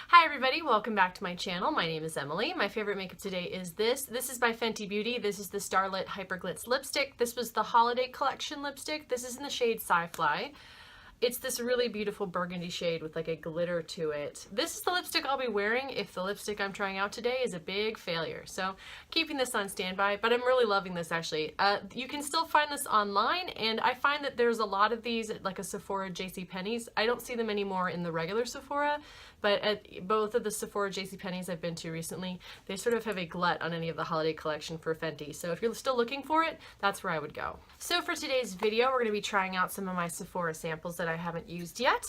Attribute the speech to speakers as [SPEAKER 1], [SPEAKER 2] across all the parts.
[SPEAKER 1] Hi everybody, welcome back to my channel. My name is Emily. My favorite makeup today is this. This is by Fenty Beauty. This is the Starlit Hyper Glitz lipstick. This was the holiday collection lipstick. This is in the shade Sci-Fly. It's this really beautiful burgundy shade with like a glitter to it. This is the lipstick I'll be wearing if the lipstick I'm trying out today is a big failure. So keeping this on standby, but I'm really loving this actually. You can still find this online, and I find that there's a lot of these at like a Sephora, JCPenney's. I don't see them anymore in the regular Sephora, but at both of the Sephora, JCPenney's I've been to recently, they sort of have a glut on any of the holiday collection for Fenty. So if you're still looking for it, that's where I would go. So for today's video, we're going to be trying out some of my Sephora samples that I haven't used yet.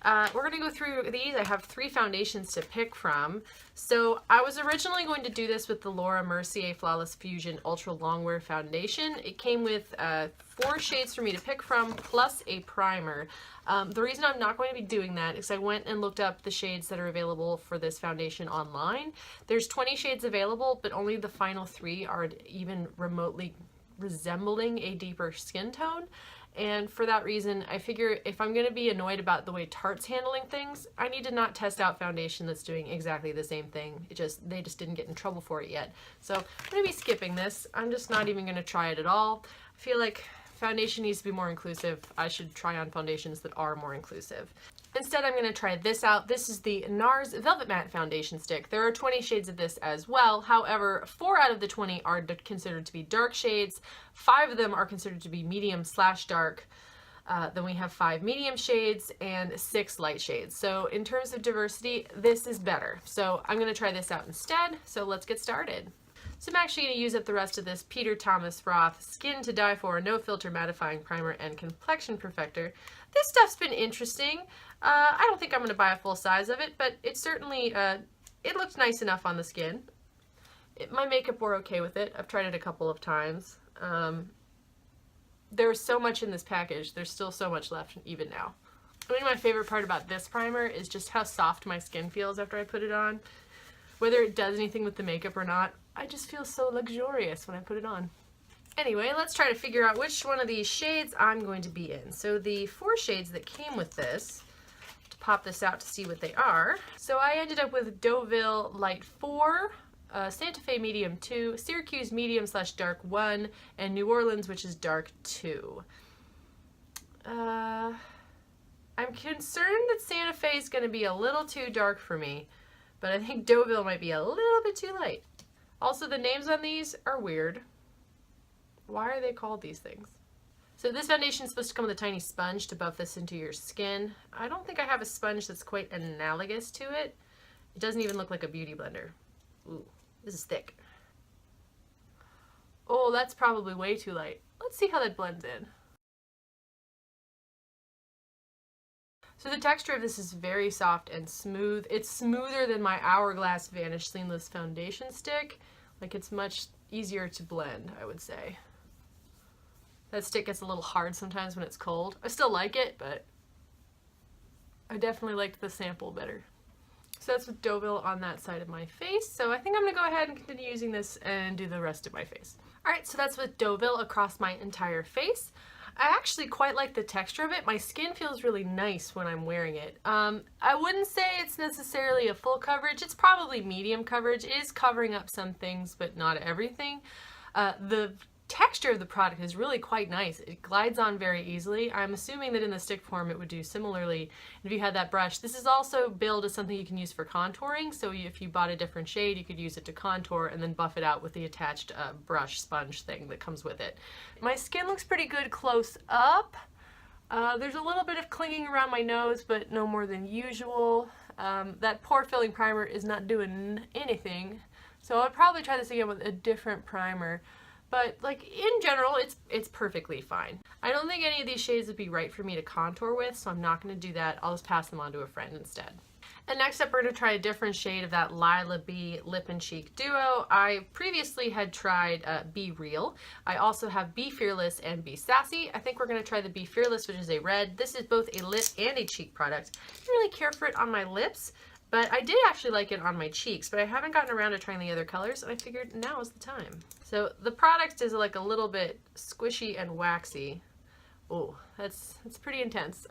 [SPEAKER 1] We're going to go through these. I have 3 foundations to pick from. So I was originally going to do this with the Laura Mercier Flawless Fusion Ultra Longwear Foundation. It came with 4 shades for me to pick from, plus a primer. The reason I'm not going to be doing that is I went and looked up the shades that are available for this foundation online. There's 20 shades available, but only the final 3 are even remotely resembling a deeper skin tone. And for that reason, I figure if I'm going to be annoyed about the way Tarte's handling things, I need to not test out foundation that's doing exactly the same thing. They just didn't get in trouble for it yet. So I'm going to be skipping this. I'm just not even going to try it at all. I feel like foundation needs to be more inclusive. I should try on foundations that are more inclusive. Instead, I'm going to try this out. This is the Nars Velvet Matte Foundation Stick. There are 20 shades of this as well. However, 4 out of the 20 are considered to be dark shades. 5 of them are considered to be medium/dark. Then we have 5 medium shades and 6 light shades. So in terms of diversity, this is better. So I'm going to try this out instead. So let's get started. So I'm actually going to use up the rest of this Peter Thomas Roth Skin to Die For No Filter Mattifying Primer and Complexion Perfector. This stuff's been interesting. I don't think I'm going to buy a full size of it, but it certainly, it looked nice enough on the skin. My makeup were okay with it. I've tried it a couple of times. There's so much in this package. There's still so much left even now. I think my favorite part about this primer is just how soft my skin feels after I put it on. Whether it does anything with the makeup or not, I just feel so luxurious when I put it on. Anyway, let's try to figure out which one of these shades I'm going to be in. So the 4 shades that came with this, to pop this out to see what they are. So I ended up with Deauville Light 4, Santa Fe Medium 2, Syracuse Medium/Dark 1, and New Orleans, which is Dark 2. I'm concerned that Santa Fe is going to be a little too dark for me, but I think Deauville might be a little bit too light. Also, the names on these are weird. Why are they called these things? So this foundation is supposed to come with a tiny sponge to buff this into your skin. I don't think I have a sponge that's quite analogous to it. It doesn't even look like a beauty blender. Ooh, this is thick. Oh, that's probably way too light. Let's see how that blends in. So the texture of this is very soft and smooth. It's smoother than my Hourglass Vanish Seamless Foundation Stick. Like, it's much easier to blend, I would say. That stick gets a little hard sometimes when it's cold. I still like it, but I definitely liked the sample better. So that's with Deauville on that side of my face. So I think I'm going to go ahead and continue using this and do the rest of my face. Alright, so that's with Deauville across my entire face. I actually quite like the texture of it. My skin feels really nice when I'm wearing it. I wouldn't say it's necessarily a full coverage. It's probably medium coverage. It is covering up some things, but not everything. The texture of the product is really quite nice. It glides on very easily. I'm assuming that in the stick form it would do similarly if you had that brush. This is also billed as something you can use for contouring, so if you bought a different shade you could use it to contour and then buff it out with the attached brush sponge thing that comes with it. My skin looks pretty good close up. There's a little bit of clinging around my nose, but no more than usual. That pore filling primer is not doing anything, so I'll probably try this again with a different primer. But like in general, it's perfectly fine. I don't think any of these shades would be right for me to contour with, so I'm not going to do that. I'll just pass them on to a friend instead. And next up, we're going to try a different shade of that Lilah B Lip and Cheek Duo. I previously had tried Be Real. I also have Be Fearless and Be Sassy. I think we're going to try the Be Fearless, which is a red. This is both a lip and a cheek product. I didn't really care for it on my lips, but I did actually like it on my cheeks, but I haven't gotten around to trying the other colors, and I figured now is the time. So the product is like a little bit squishy and waxy. Oh, that's pretty intense.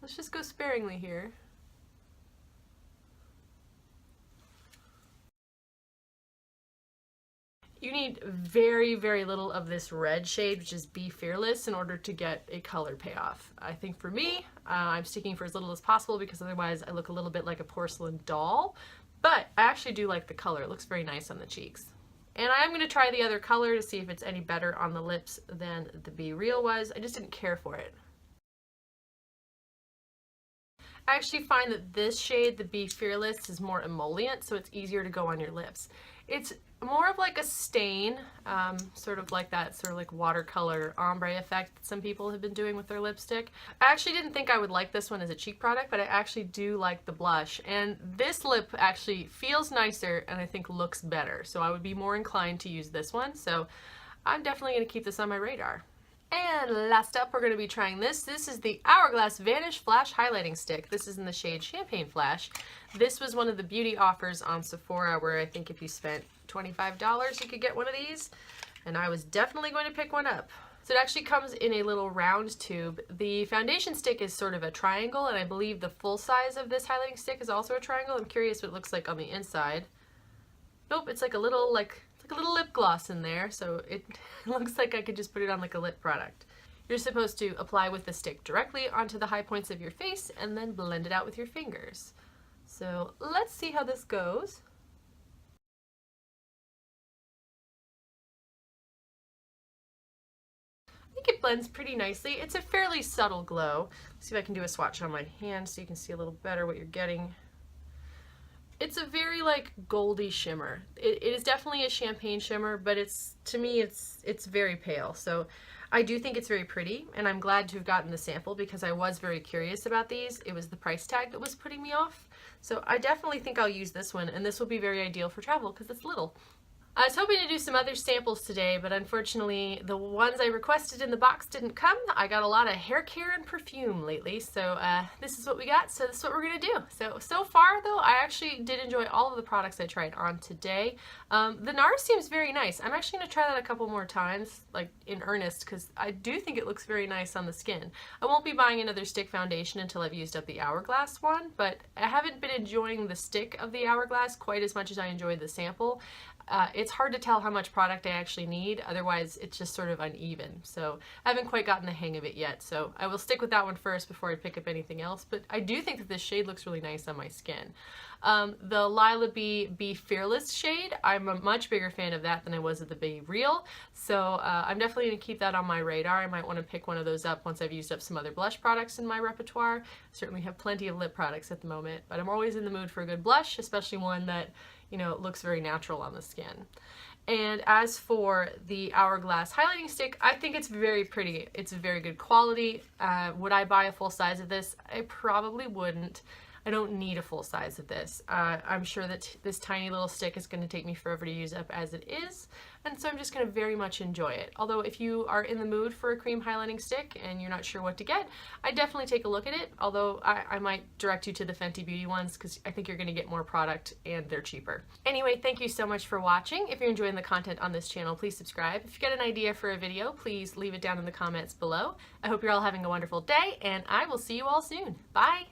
[SPEAKER 1] Let's just go sparingly here. You need very, very little of this red shade, which is Be Fearless, in order to get a color payoff. I think for me, I'm sticking for as little as possible because otherwise I look a little bit like a porcelain doll. But I actually do like the color. It looks very nice on the cheeks. And I am going to try the other color to see if it's any better on the lips than the Be Real was. I just didn't care for it. I actually find that this shade, the Be Fearless, is more emollient, so it's easier to go on your lips. It's more of like a stain, sort of like that sort of like watercolor ombre effect that some people have been doing with their lipstick. I actually didn't think I would like this one as a cheek product, but I actually do like the blush. And this lip actually feels nicer and I think looks better, so I would be more inclined to use this one. So I'm definitely going to keep this on my radar. And last up, we're going to be trying this. This is the Hourglass Vanish Flash Highlighting Stick. This is in the shade Champagne Flash. This was one of the beauty offers on Sephora where I think if you spent $25, you could get one of these. And I was definitely going to pick one up. So it actually comes in a little round tube. The foundation stick is sort of a triangle, and I believe the full size of this highlighting stick is also a triangle. I'm curious what it looks like on the inside. Nope, it's like a little lip gloss in there, so it looks like I could just put it on like a lip product. You're supposed to apply with the stick directly onto the high points of your face and then blend it out with your fingers. So let's see how this goes. I think it blends pretty nicely. It's a fairly subtle glow. Let's see if I can do a swatch on my hand so you can see a little better what you're getting. It's a very like goldy shimmer. It is definitely a champagne shimmer, but to me it's very pale. So I do think it's very pretty, and I'm glad to have gotten the sample because I was very curious about these. It was the price tag that was putting me off. So I definitely think I'll use this one, and this will be very ideal for travel because it's little. I was hoping to do some other samples today, but unfortunately the ones I requested in the box didn't come. I got a lot of hair care and perfume lately, so this is what we got, so this is what we're going to do. So far though, I actually did enjoy all of the products I tried on today. The Nars seems very nice. I'm actually going to try that a couple more times, like in earnest, because I do think it looks very nice on the skin. I won't be buying another stick foundation until I've used up the Hourglass one, but I haven't been enjoying the stick of the Hourglass quite as much as I enjoyed the sample. It's hard to tell how much product I actually need, otherwise it's just sort of uneven. So I haven't quite gotten the hang of it yet, so I will stick with that one first before I pick up anything else, but I do think that this shade looks really nice on my skin. The Lilah Be Fearless shade, I'm a much bigger fan of that than I was of the Be Real, so I'm definitely going to keep that on my radar. I might want to pick one of those up once I've used up some other blush products in my repertoire. I certainly have plenty of lip products at the moment, but I'm always in the mood for a good blush, especially one that, you know, looks very natural on the skin. And as for the Hourglass highlighting stick, I think it's very pretty. It's very good quality. Would I buy a full size of this? I probably wouldn't. I don't need a full size of this. I'm sure that this tiny little stick is going to take me forever to use up as it is, and so I'm just going to very much enjoy it. Although if you are in the mood for a cream highlighting stick and you're not sure what to get, I definitely take a look at it, although I might direct you to the Fenty Beauty ones because I think you're going to get more product and they're cheaper. Anyway, thank you so much for watching. If you're enjoying the content on this channel, please subscribe. If you get an idea for a video, please leave it down in the comments below. I hope you're all having a wonderful day, and I will see you all soon. Bye!